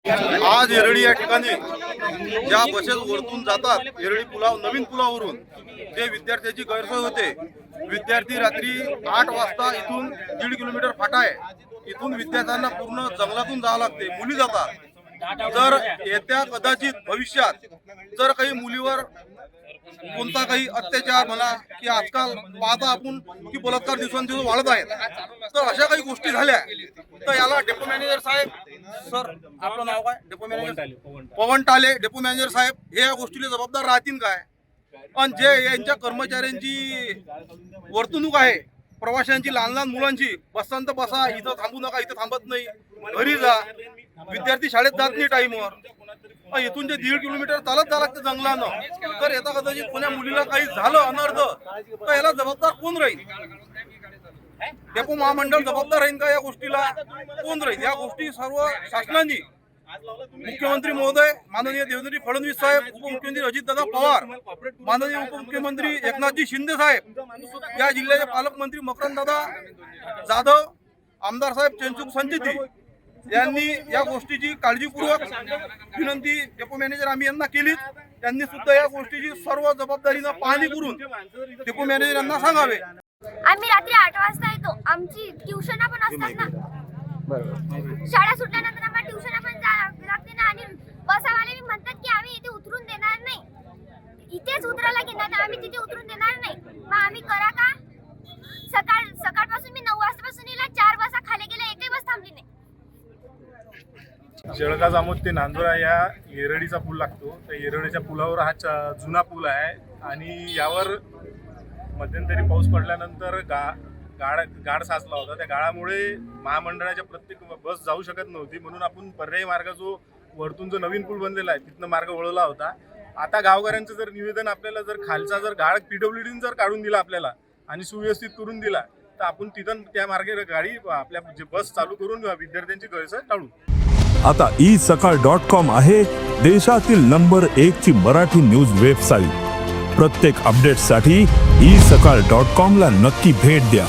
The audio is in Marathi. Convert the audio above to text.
आज येरळी या ठिकाणी ज्या बसेस वरतून जातात येरळी नवीन पुलावरून ते विद्यार्थ्यांची गैरसोय होते। विद्यार्थी रात्री 8 वाजता इथून 1.5 किलोमीटर फाटा आहे, इथून विद्यार्थ्यांना पूर्ण जंगलातून जावं लागते, मुली जातात। जर येत्या कदाचित भविष्यात जर काही मुलीवर कोणता काही अत्याचार म्हणा की आजकाल पाहता आपण की बलात्कार दिवसेंदिवस वाढत आहेत, तर अशा काही गोष्टी झाल्या तर याला डेपो मॅनेजर साहेब, सर आपलं नाव काय? डेपो मॅनेजर पवन टाले, डेपो मॅनेजर साहेब हे या गोष्टीला जबाबदार राहतील काय? पण जे यांच्या कर्मचाऱ्यांची वर्तणूक आहे, प्रवाशांची, लहान लहान मुलांची, बसांत बसा, इथं थांबू नका, इथं थांबत नाही, घरी जा, विद्यार्थी शाळेत जात नाही टाईमवर, इथून जे 1.5 किलोमीटर चालत जावं लागतं जंगलानं, तर येता कदाचित कोण्या मुलीला काही झालं अनर्थ तर याला जबाबदार कोण राहील? डेपो महामंडळ जबाबदार राहील का या गोष्टीला? कोण राहील? या गोष्टी सर्व शासनाने, मुख्यमंत्री महोदय माननीय देवेंद्र फडणवीस साहेब, उपमुख्यमंत्री अजितदादा पवार, माननीय उपमुख्यमंत्री एकनाथजी शिंदे साहेब, या जिल्ह्याचे पालकमंत्री मकरंददादा जाधव, आमदार साहेब चंचुक संचिती यांनी या गोष्टीची काळजीपूर्वक विनंती डेपो मॅनेजर आम्ही यांना केली। त्यांनी सुद्धा या गोष्टीची सर्व जबाबदारीनं पाहणी करून डेपो मॅनेजर यांना सांगावे। आम्ही रात्री 8 वाजता येतो, आमची ट्युशन पण असतात ना, शाळा सुटल्यानंतर आम्हाला ट्युशन पण लागते ना, आणि बसवाले म्हणतात की आम्ही इथे उतरून देणार नाही, इथेच उतरायला घेणार तर आम्ही तिथे उतरून देणार नाही, मग आम्ही करा का? सकाळपासून मी 9 वाजतापासून येला, 4 बसा खाली गेल्या, एकही बस थांबली नाही। जळगाव जामोद ते नांदुरा या येरळीचा पूल लागतो, त्या येरळीच्या पुलावर हा जुना पूल आहे आणि यावर मध्यंतरी पाऊस पडल्यानंतर गाळ साचला होता। त्या गाळामुळे महामंडळाच्या प्रत्येक बस जाऊ शकत नव्हती, म्हणून आपण पर्यायी मार्ग जो वरतून जो नवीन पूल बनलेला आहे तिथनं मार्ग वळवला होता। आता गावकऱ्यांचं जर निवेदन आपल्याला जर खालचा जर गाळ PWDने जर काढून दिला आपल्याला आणि सुव्यवस्थित करून दिला तर आपण तिथं त्या मार्गे गाडी आपल्या जे बस चालू करून विद्यार्थ्यांची गैरसोय टाळू। आता isakal.com आहे देशातील नंबर 1 ची मराठी न्यूज वेबसाईट। प्रत्येक अपडेटसाठी isakal.com ला नक्की भेट द्या।